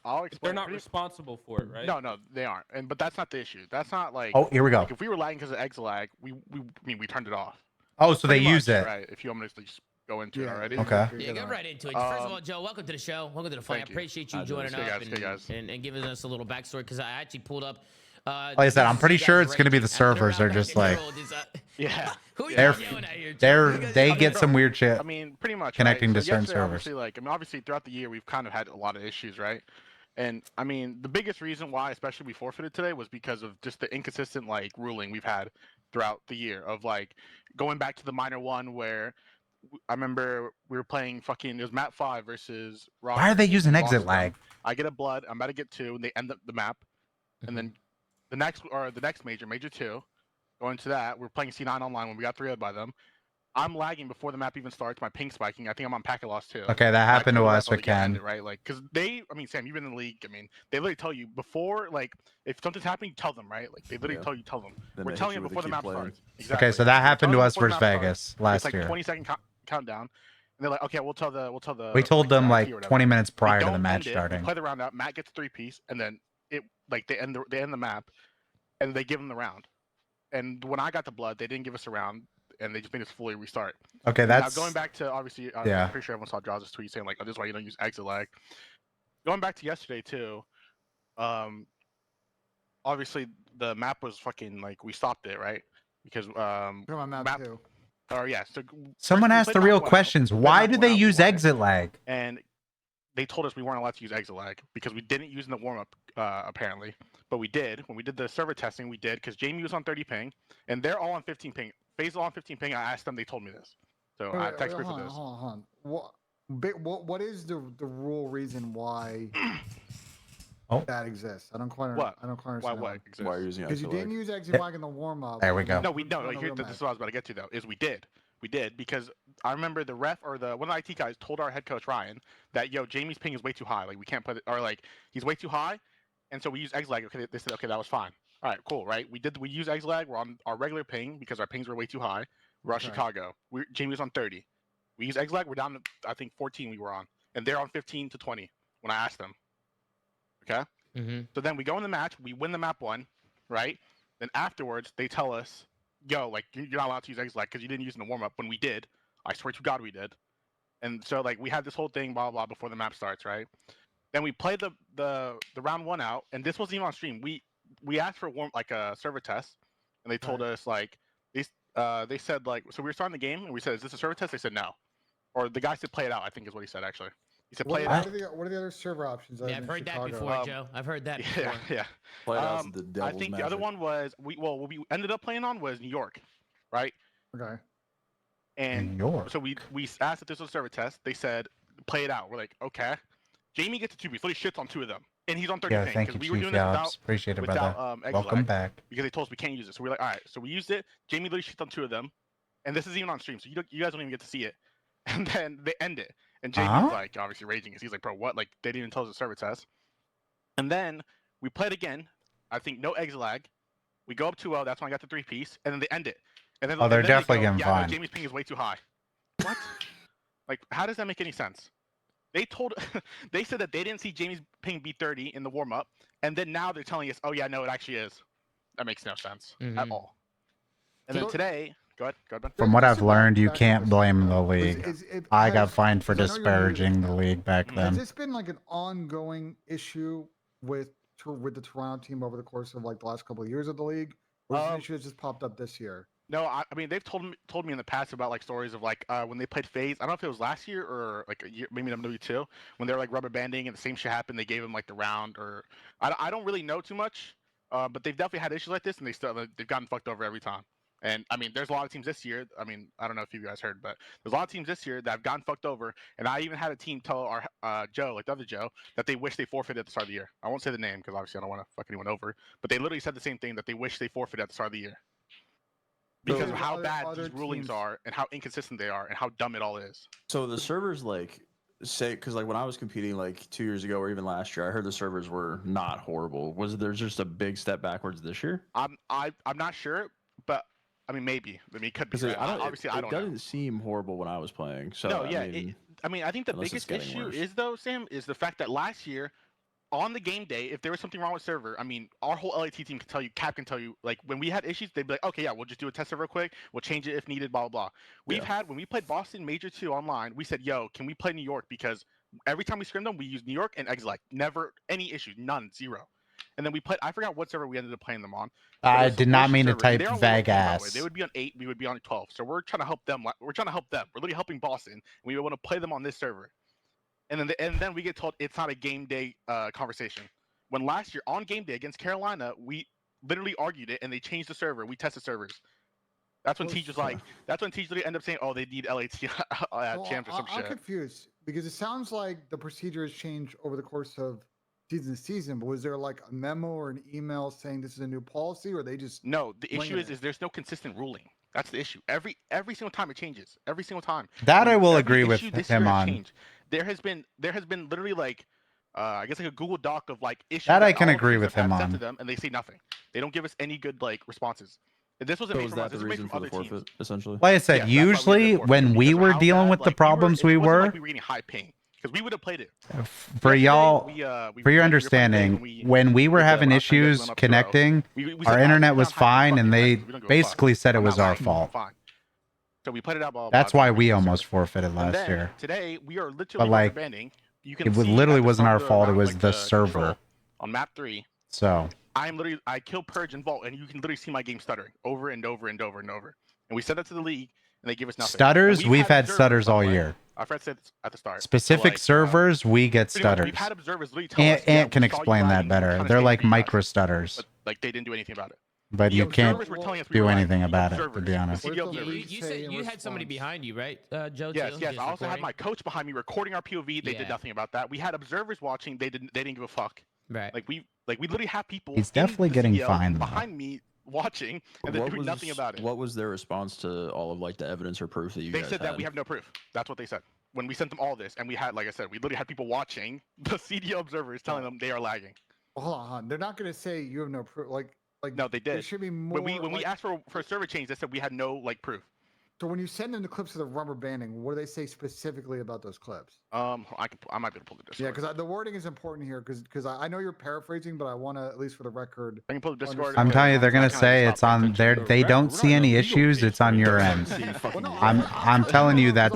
I'll explain. They're not responsible for it, right? No, they aren't. But that's not the issue. That's not like. Oh, here we go. Like if we were lagging because of eggs lag, we turned it off. Oh, so they Pretty use much, it. right? If you want me to just go into it already. Okay. Yeah, go right into it. First of all, Joe, welcome to the show. Welcome to the fight. I appreciate you joining up and giving us a little backstory because I actually pulled up. Like I said, I'm pretty sure it's gonna be the servers. They're just like, yeah, they get some weird shit. I mean, pretty much connecting right? to certain servers. Obviously, obviously throughout the year we've kind of had a lot of issues, right? And I mean, the biggest reason why, especially we forfeited today, was because of just the inconsistent ruling we've had throughout the year of going back to the minor one where I remember we were playing it was map 5 versus Rock. Why are they using exit lag? I get a blood. I'm about to get 2, and they end up the map, and then the next major 2, going to that. We're playing C9 online when we got 3 by them. I'm lagging before the map even starts. My ping spiking. I think I'm on packet loss too. Okay, that happened to us with Ken. Right, because Sam, you've been in the league. I mean, they literally tell you before, if something's happening, tell them, right? They literally tell them. We're telling you before the map starts. Exactly. Okay, so that happened to us versus Vegas last year. It's 20-second countdown, and they're like, okay, we'll tell the. We told them 20 minutes prior to the match starting. We play the round out. Matt gets 3-piece, and then they end the map, and they give them the round. And when I got the blood, they didn't give us a round. And they just made us fully restart. Okay, that's now going back to obviously. Yeah. I'm pretty sure everyone saw Jaws' tweet saying "Oh, this is why you don't use exit lag." Going back to yesterday too. Obviously the map was fucking we stopped it, right? Because map 2. Or yeah. So someone asked the real questions. Why do they use exit lag? And they told us we weren't allowed to use exit lag because we didn't use in the warm up apparently, but we did when we did the server testing. We did because Jamie was on 30 ping, and they're all on 15 ping. FaZe on 15 ping. I asked them. They told me this. So I text for this. Hold on. What is the rule reason why that exists? I don't quite understand. What exists? Why are you using because you didn't use exit lag in the warm up. There we go. No, this is what I was about to get to though. Is we did because I remember the ref or one of the IT guys told our head coach Ryan that Jamie's ping is way too high. We can't put it, or he's way too high, and so we use exit lag. Okay, they said okay, that was fine. All right, cool, right? We use exit lag. We're on our regular ping because our pings were way too high. We're on Chicago. Jamie was on 30. We use exit lag. We're down to I think 14 we were on, and they're on 15 to 20 when I asked them. Okay. So then we go in the match. We win the map 1, right? Then afterwards they tell us, you're not allowed to use exit lag because you didn't use it in the warm up. When we did, I swear to God we did. And so we had this whole thing blah blah before the map starts, right? Then we played the round 1 out, and this wasn't even on stream. We asked for a server test, and they told us they said so we were starting the game, and we said, is this a server test? They said no, or the guy said play it out. I think is what he said actually. He said play it out. What are the other server options? Yeah, I've heard that before, Joe. I've heard that before. Yeah. Play it out the devil's I think magic. the other one was what we ended up playing on was New York, right? Okay. And New York. So we asked if this was a server test. They said play it out. We're like, okay. Jamie gets a 2-piece, so he shits on 2 of them. And he's on 30 Yeah, ping, thank you, we were Chief doing it Yobs. Appreciate it, brother. Welcome back. Because they told us we can't use it. So we're like, all right. So we used it. Jamie literally shits on 2 of them. And this is even on stream, so you guys don't even get to see it. And then they end it. And Jamie's obviously raging because he's like, bro, what? They didn't even tell us a server test. And then we played again. I think no exit lag. We go up 2-0. That's when I got the 3-piece. And then they end it. And then they're definitely getting fine. No, Jamie's ping is way too high. What? How does that make any sense? They said that they didn't see Jamie's ping be 30 in the warm up, and then now they're telling us, oh yeah, no, it actually is. That makes no sense at all. And then today, go ahead, Ben. From what I've learned, you can't blame the league. I got fined for disparaging the league back then. Has this been an ongoing issue with the Toronto team over the course of the last couple of years of the league, or is it an issue that just popped up this year? No, I mean they've told me in the past about stories of when they played FaZe. I don't know if it was last year or a year, maybe MW2, when they were rubber banding and the same shit happened. They gave them the round, or I don't really know too much, but they've definitely had issues like this, and they've gotten fucked over every time. And I mean, there's a lot of teams this year. I mean, I don't know if you guys heard, but there's a lot of teams this year that have gotten fucked over. And I even had a team tell our Joe, the other Joe, that they wish they forfeited at the start of the year. I won't say the name because obviously I don't want to fuck anyone over, but they literally said the same thing, that they wish they forfeited at the start of the year. Because of how bad these rulings are and how inconsistent they are and how dumb it all is. So the servers say, because when I was competing 2 years ago or even last year, I heard the servers were not horrible. Was there just a big step backwards this year? I'm not sure, but I mean maybe. I mean it could be. Obviously, I don't know. It doesn't seem horrible when I was playing. So no, yeah. I mean I think the biggest issue is though, Sam, is the fact that last year on the game day, if there was something wrong with server, I mean, our whole LAT team can tell you, Cap can tell you, like when we had issues, they'd be like, okay, yeah, we'll just do a test server real quick, we'll change it if needed, blah blah blah. We've had when we played Boston Major 2 online, we said, yo, can we play New York, because every time we scrimmed them, we used New York and Exilite, never any issues, none, zero. And then we played, I forgot what server we ended up playing them on. I did not mean to type vague ass. They would be on 8, we would be on 12. So we're trying to help them. We're trying to help them. We're literally helping Boston, and we want to play them on this server. And then we get told it's not a game day conversation. When last year on game day against Carolina, we literally argued it, and they changed the server. We tested servers. That's when Teach was like. That's when Teach literally ended up saying, "Oh, they need LAT champs or some shit." I'm confused because it sounds like the procedure has changed over the course of season to season. But was there like a memo or an email saying this is a new policy, or they just? No, the issue is there's no consistent ruling. That's the issue. Every single time it changes. Every single time. That I will agree with him on. There has been literally like I guess like a Google Doc of like issues that I can agree with him on. To them, and they say nothing. They don't give us any good like responses. And this wasn't made from us. This was made from other teams. Essentially. Like I said, usually when we were dealing with the problems we were getting high ping because we would have played it. For y'all, for your understanding, when we were having issues connecting, our internet was fine, and they basically said it was our fault. So we played it out. That's why we almost forfeited last year. Today we are literally banning. It literally wasn't our fault. It was the server on map 3. So I kill Purge and Vault, and you can literally see my game stuttering over and over and over and over. And we sent that to the league, and they give us nothing. Stutters, we've had stutters all year. Our friend said at the start. Specific servers, we get stutters. We've had observers literally tell us, Ant can explain that better. They're like micro stutters. But, like they didn't do anything about it. But you can't do anything about it, to be honest. You said you had somebody behind you, right, Joe? Yes. I also had my coach behind me recording our POV. They did nothing about that. We had observers watching. They didn't give a fuck. Right. Like we literally have people. He's definitely getting fined behind me watching, and they're doing nothing about it. What was their response to all of like the evidence or proof that you guys had? They said that we have no proof. That's what they said. When we sent them all this, and we had, like I said, we literally had people watching. The CDL observers telling them they are lagging. Hold on. They're not going to say you have no proof. Like no, they did. There should be more. When we asked for a server change, they said we had no like proof. So when you send them the clips of the rubber banding, what do they say specifically about those clips? I might be able to pull the Discord. Yeah, because the wording is important here. Because I know you're paraphrasing, but I want to, at least for the record. I can pull the Discord. I'm telling you, they're gonna say it's on there. They don't see any issues. It's on your end. I'm telling you that.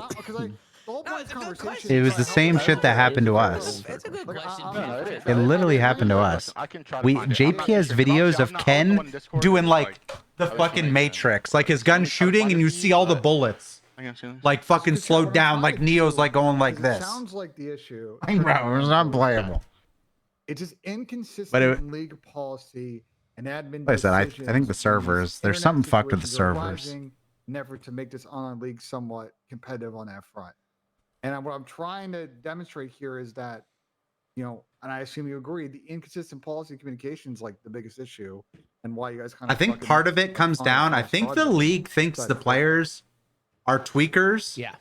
It was the same shit that happened to us. It's a good question. It literally happened to us. JP has videos of Ken doing like the fucking Matrix, like his gun shooting, and you see all the bullets like fucking slowed down, like Neo's like going like this. Sounds like the issue. I know, it's not playable. It's just inconsistent league policy and admin. Like I said, I think the servers. There's something fucked with the servers. An effort to make this online league somewhat competitive on that front. And what I'm trying to demonstrate here is that, and I assume you agree, the inconsistent policy communication is like the biggest issue, and why you guys kind of. I think part of it comes down. I think the league thinks the players are tweakers. Yeah.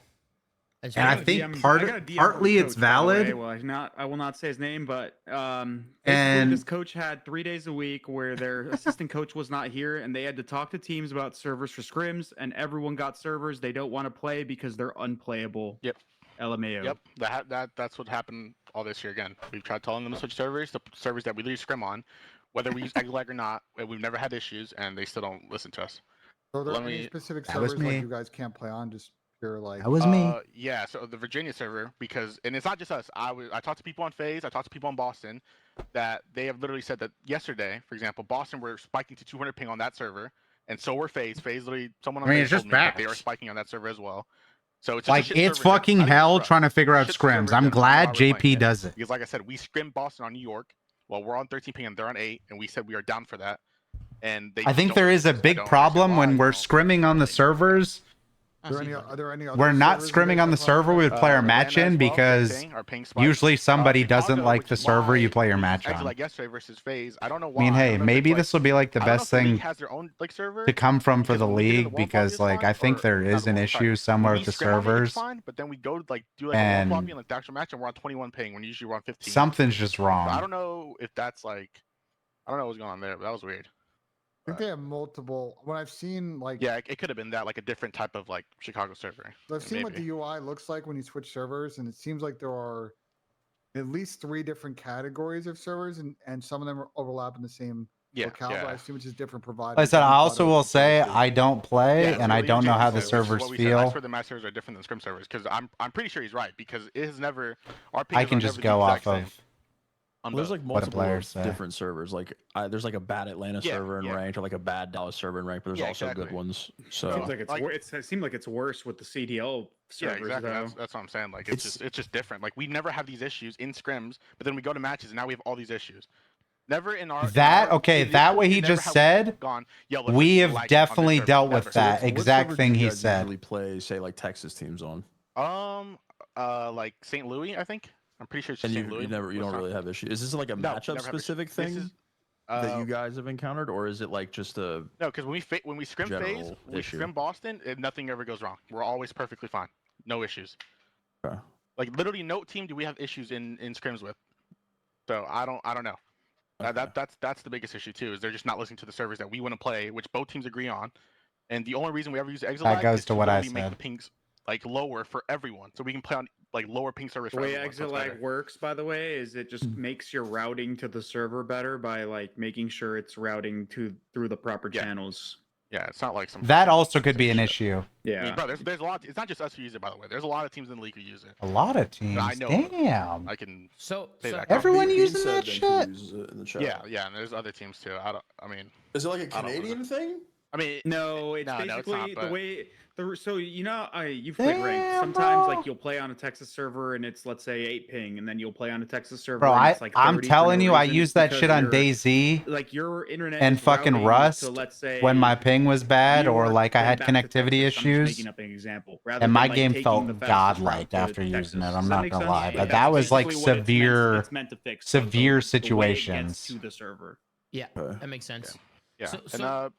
And I think partly it's valid. Well, I will not say his name, but and this coach had 3 days a week where their assistant coach was not here, and they had to talk to teams about servers for scrims, and everyone got servers they don't want to play because they're unplayable. Yep. LMAO. Yep. That's what happened all this year again. We've tried telling them to switch servers, the servers that we literally scrim on, whether we use Egg or not. We've never had issues, and they still don't listen to us. So there are any specific servers like you guys can't play on? Just pure like. That was me. Yeah. So the Virginia server, and it's not just us. I talked to people on FaZe. I talked to people in Boston, that they have literally said that yesterday, for example, Boston were spiking to 200 ping on that server, and so were FaZe. FaZe literally, someone on FaZe told me that they are spiking on that server as well. So it's like it's fucking hell trying to figure out scrims. I'm glad JP does it. Because like I said, we scrimmed Boston on New York. Well, we're on 13 ping and they're on 8, and we said we are down for that. And I think there is a big problem when we're scrimming on the servers. Are there any other we're not scrimming on the server. We would play our match in because usually somebody doesn't like the server you play your match on. Like yesterday versus FaZe. I don't know why. I mean, hey, maybe this will be like the best thing to come from for the league, because like I think there is an issue somewhere with the servers. But then we go like do like a lobby and like the actual match, and we're on 21 ping when usually we're on 15. Something's just wrong. I don't know if that's like, I don't know what's going on there, but that was weird. I think they have multiple. When I've seen like, yeah, it could have been that, like a different type of like Chicago server. I've seen what the UI looks like when you switch servers, and it seems like there are at least 3 different categories of servers, and some of them overlap in the same locale. But I assume it's just different providers. Like I said, I also will say I don't play, and I don't know how the servers feel. I swear the match servers are different than scrim servers because I'm pretty sure he's right because it has never. Our I can just go off of. Well, there's like multiple different servers. Like there's like a bad Atlanta server in ranked, or like a bad Dallas server in ranked, but there's also good ones. So it seems like it's worse with the CDL servers. Yeah, exactly. That's what I'm saying. Like it's just different. Like we never have these issues in scrims, but then we go to matches and now we have all these issues. Never in our that what he just said. We have definitely dealt with that exact thing he said. Usually play say like Texas teams on. Like St. Louis, I think. I'm pretty sure it's St. Louis. You don't really have issues. Is this like a matchup specific thing that you guys have encountered, or is it like just a no? Because when we scrim phase, we scrim Boston, and nothing ever goes wrong. We're always perfectly fine, no issues. Okay. Like literally, no team do we have issues in scrims with. So I don't know. Okay. That's the biggest issue too. Is they're just not listening to the servers that we want to play, which both teams agree on. And the only reason we ever use Exile goes is to what I make said. the pings like lower for everyone, so we can play on like lower ping servers. The way Exile works, by the way, is it just makes your routing to the server better by like making sure it's routing through the proper channels. Yeah, it's not like some. That also could be an issue. Yeah, I mean, bro, there's a lot. It's not just us who use it, by the way. There's a lot of teams in the league who use it. A lot of teams. I know. Damn. I can. So that everyone using that shit. Yeah, and there's other teams too. I mean, is it like a Canadian thing? I mean, no, it's basically it's not, the way. So you know, you've played ranked. Sometimes like you'll play on a Texas server and it's let's say 8 ping, and then you'll play on a Texas server. Bro, and it's like I'm telling you, I use that shit on DayZ. Like your internet and fucking Rust. So let's say when my ping was bad or like I had connectivity issues. Making up an example. And my game felt godlike after using it. I'm not gonna lie, but that was like severe situations. To the server. Yeah, that makes sense. Yeah.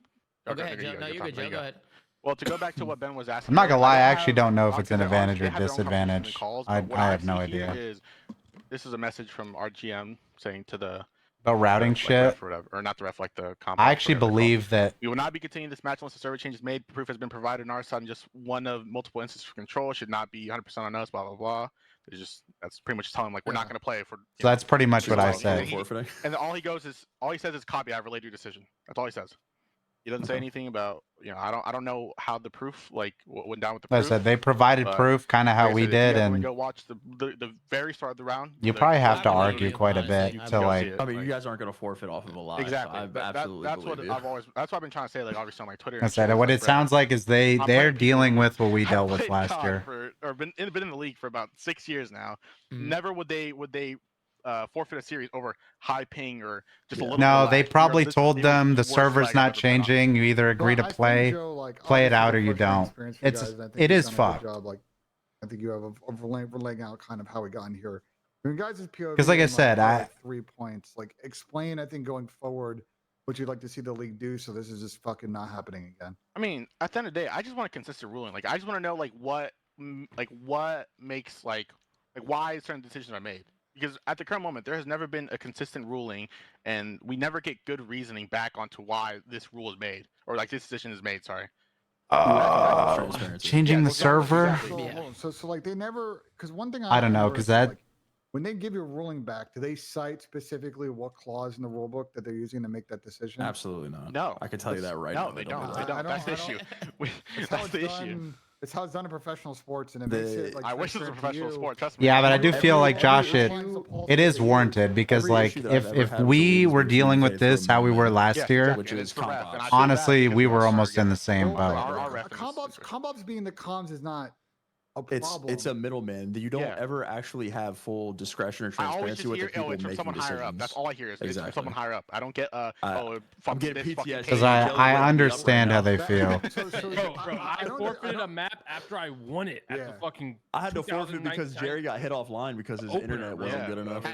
Go ahead, Joe. No, you're good, Joe. Go ahead. Well, to go back to what Ben was asking, I'm not gonna lie, I actually don't know if it's an advantage or disadvantage. I have no idea. This is a message from our GM saying to the about routing shit, or not the ref, like the comp. I actually believe that we will not be continuing this match unless the server change is made. Proof has been provided on our side, and just one of multiple instances for control should not be 100% on us. Blah blah blah. That's pretty much telling him like we're not gonna play for. So that's pretty much what I said. And all he says is copy. I've relayed your decision. That's all he says. He doesn't say anything about, I don't know how the proof what went down with the proof. I said they provided proof, kind of how we did, and go watch the very start of the round. You probably have to argue quite a bit to like. I mean, you guys aren't gonna forfeit off of a lot. Exactly. So that's what I've been trying to say, like obviously on like Twitter. I said what it sounds like is they're dealing with what we dealt with last year. Or been in the league for about 6 years now. Never would they forfeit a series over high ping or just a little. No, they probably told them the server's not changing. You either agree to play it out or you don't. It is fucked. I think you have laying out kind of how we got in here. I mean, guys, because like I said, 3 points. Like explain, I think going forward, what you'd like to see the league do, so this is just fucking not happening again. I mean, at the end of the day, I just want a consistent ruling. Like I just want to know what makes why certain decisions are made. Because at the current moment, there has never been a consistent ruling, and we never get good reasoning back onto why this rule is made, or like this decision is made. Sorry. Changing the server. So like they never, because one thing I don't know, because that like, when they give you a ruling back, do they cite specifically what clause in the rule book that they're using to make that decision? Absolutely not. No, I can tell you that right now. No, they don't. That's the issue. That's the issue. It's how it's done in professional sports, and it makes it like I wish it was a professional sport. Trust me. Yeah, but I do feel like Josh, it is warranted because like if we were dealing with this how we were last year, honestly, we were almost in the same boat. Combobs being the comms is not a problem. It's a middleman. You don't ever actually have full discretion or transparency with the people making someone higher up. That's all I hear is it's from someone higher up. I don't get I'm getting PTSD because I understand how they feel. Bro, I forfeited a map after I won it at the fucking. I had to forfeit because Jerry got hit offline because his internet wasn't good enough. I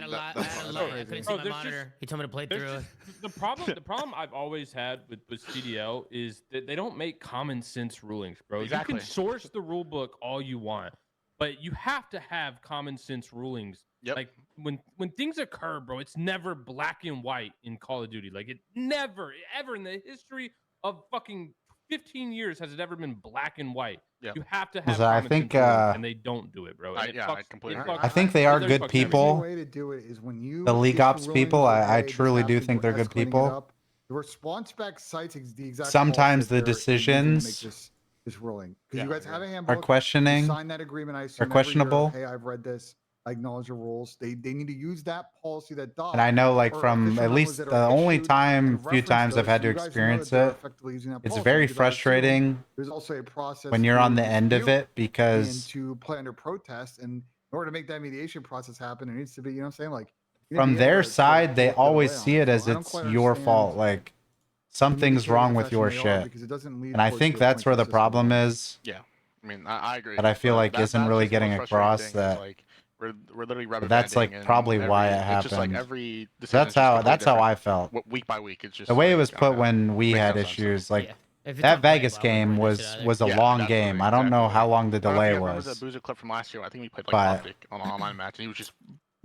couldn't see my monitor. He told me to play through it. The problem I've always had with CDL is that they don't make common sense rulings, bro. Exactly. You can source the rule book all you want, but you have to have common sense rulings. Yep. Like when things occur, bro, it's never black and white in Call of Duty. Like it never ever in the history of fucking 15 years has it ever been black and white. You have to have. So I common think, sense rules, and they don't do it, bro. And I completely agree. I think they are good people. The way to do it is when you The league issue ops people, rulings, I okay, this truly do happened, think we're they're good escalating it people. up. The response back cites the exact Sometimes the bullshit there and you can make decisions this ruling because you guys have a are handbook. You questioning, sign that agreement. I are assume every year, questionable. hey, I've read this. I acknowledge the rules. They need to use that policy that does. And I know, like, or from official at memos least that the are only issued time, and few reference times I've those, had so to you guys know that experience they're it, effectively using that it's policy, very because I assume frustrating there's also a process when you're on to the end of dispute it, and because to play under protest. And in order to make that mediation process happen, there needs to be, you know what I'm saying? Like, you need to from be able their to side, they pull the other always way on see it So as I don't it's quite your understand fault. Like, the something's mediator wrong with profession your they are, shit. because it doesn't lead And I towards think the that's point where the consistent problem ruling. is. Yeah, I mean, I agree. But I feel like that's isn't really just the most getting frustrating across thing is, that. like we're literally rubber That's like banding, probably and why it it's just like happened. every decision is That's just how completely I different felt. week by week. It's just The way it like, was I put don't know. when we Makes had no sense. issues, like Yeah. If it's that unplayable, Vegas I wouldn't game bring that shit out was a Yeah, long that's game. literally I don't know exactly how it. long the I don't know if delay you guys remember the was. Boozer clip from last year. I think we played like But- Optic on an online match, and he was just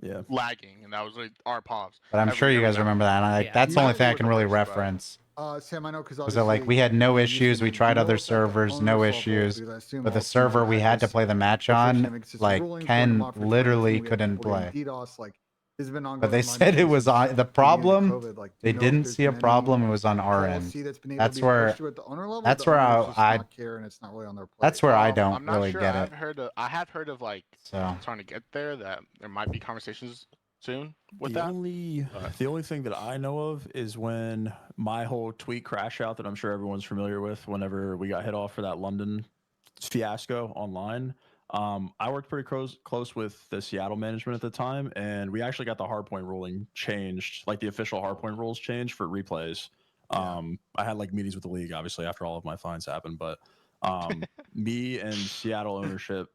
Yeah. lagging, and that was like our povs. But I'm Every sure you year guys was remember that. And like Yeah. that's the only thing I Usually can was the really worst, but- reference. Sam, I know because Was that like we had no issues, we tried other servers, no issues, but the server we had to play the match on, like Ken literally couldn't play. DDoS, like, this has been But ongoing they online said it issues was since on the the beginning of problem. COVID. Like, do They you know if didn't there's see a been any problem. It was on our policy end. that's been able That's to be where- pushed through at the owner level, that's the where owners just I not care and it's not really on their plate. That's where I I'm don't not really sure. get I it. have heard of like So trying to get there, that there might be conversations soon with the that. only thing that I know of is when my whole tweet crash out that I'm sure everyone's familiar with whenever we got hit off for that London fiasco online. I worked pretty close with the Seattle management at the time, and we actually got the hardpoint ruling changed, like the official hardpoint rules changed for replays. I had like meetings with the league, obviously, after all of my fines happened, but me and Seattle ownership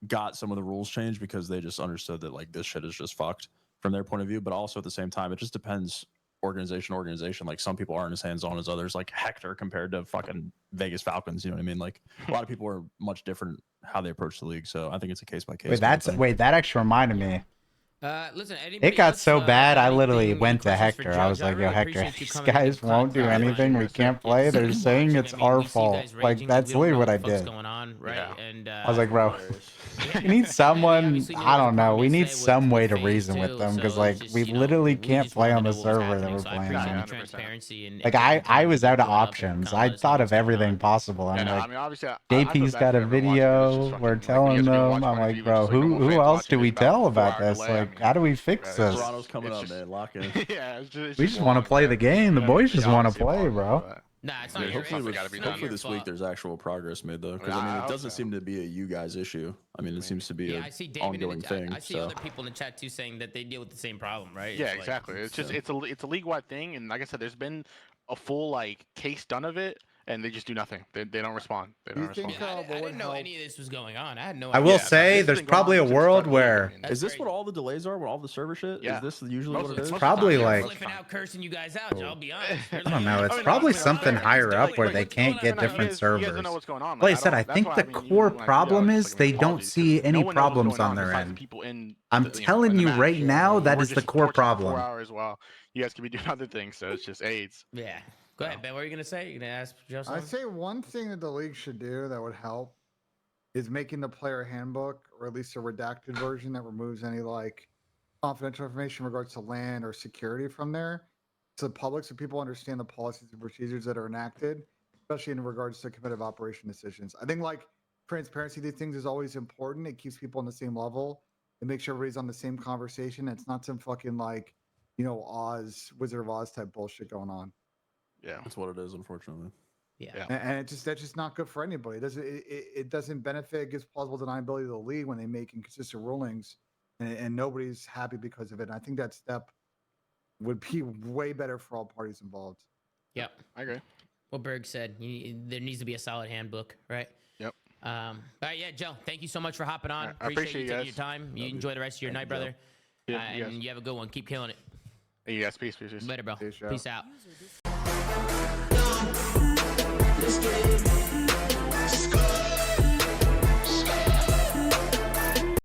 got some of the rules changed because they just understood that like this shit is just fucked from their point of view. But also at the same time, it just depends organization. Like some people aren't as hands-on as others, like Hector compared to fucking Vegas Falcons. You know what I mean? Like a lot of people are much different how they approach the league. So I think it's a case by case. wait, that actually reminded me. Listen, It got so bad, I anything- literally any went to questions for Hector. I Joe? was Joe, I like, yo, really Hector, appreciate you these coming in and guys won't do clarifying anything. We this. can't play. They're Just saying watching, it's I mean, our we see you fault. guys Like, raging, that's we don't literally know what I the fuck's did. going on, right? Yeah. And I was like, bro, yeah. we need someone, obviously knew I there was a don't know. problem We need yesterday some with way to phase reason two, with them so because, it's like, just, we you know, literally we can't just play wanted on to the know what was server that happening, we're so I playing appreciate on. the 100%. transparency and Like, taking the I time was to out of pull it up and options. kinda I let us know thought what's of going on. everything possible. I'm Yeah, no, like, I mean, obviously, I feel JP's bad got for a everyone watching it. It's just video. We're fucking, like, telling you guys are them. watching I'm on like, TV, bro, just like normal who fans else do watching. we It's about tell a about 4-hour this? delay. I Like, mean, how do we fix it's this? Toronto's coming it's up, just- man. Lock in. Yeah, it's We just want to play the game. The boys just want to play, bro. Nah, it's I not mean, your hopefully, it's gotta be not done. hopefully your this week fault. there's actual progress made though, because I I mean, mean, it I doesn't hope so. seem to be a you guys issue. I mean, it seems to be Yeah, a I see David in ongoing the, thing. I see So other people in the chat too saying that they deal with the same problem, right? Yeah, It's like- exactly. It's just Yeah. it's a league wide thing, and like I said, there's been a full like case done of it, and they just do nothing. They don't respond. They Do you don't think, respond. Yeah, what I would didn't know help- any of this was going on. I had no I idea. will Yeah, say this has there's been going probably on a since the world start of the league, I where mean. That's is this crazy. what all the delays are? With all the server shit? Yeah. Is this usually Most what of it is? it's probably They're like, flipping out, cursing you guys out. Joe, I'll be honest. I don't know. It's I mean, probably honestly, something like, higher up like, where like, they what's can't going get on? different You guys don't know servers. what's going on. Like I I said, don't- I that's think why, the I mean, core even when I problem it's is like, they man, don't apologies, see 'cause any no one knows what's problems going on their besides the end. people in I'm the, you know, telling in the you match. right now, that We're is the just core torching for 4 problem. hours while you guys could be doing other things, so it's just AIDS. Yeah. Go ahead, Ben. What are you gonna say? You gonna ask Joe I something? say one thing that the league should do that would help is making the player handbook, or at least a redacted version that removes any like confidential information in regards to land or security from there, to the public, so people understand the policies and procedures that are enacted, especially in regards to competitive operation decisions. I think like transparency to these things is always important. It keeps people on the same level. It makes sure everybody's on the same conversation. It's not some fucking like, you know, Wizard of Oz type bullshit going on. Yeah. That's what it is, unfortunately. Yeah. And that's just not good for anybody. It doesn't benefit. It gives plausible deniability to the league when they make inconsistent rulings, and nobody's happy because of it. And I think that step would be way better for all parties involved. Yep. I agree. What Berg said. There needs to be a solid handbook, right? Yep. All right, yeah, Joe. Thank you so much for hopping on. I appreciate you you taking guys. your time. You enjoy the rest of your night, brother. Yeah, you guys. And you have a good one. Keep killing it. Hey, yes, peace. Later, bro. Peace out. Peace out. Let's get it.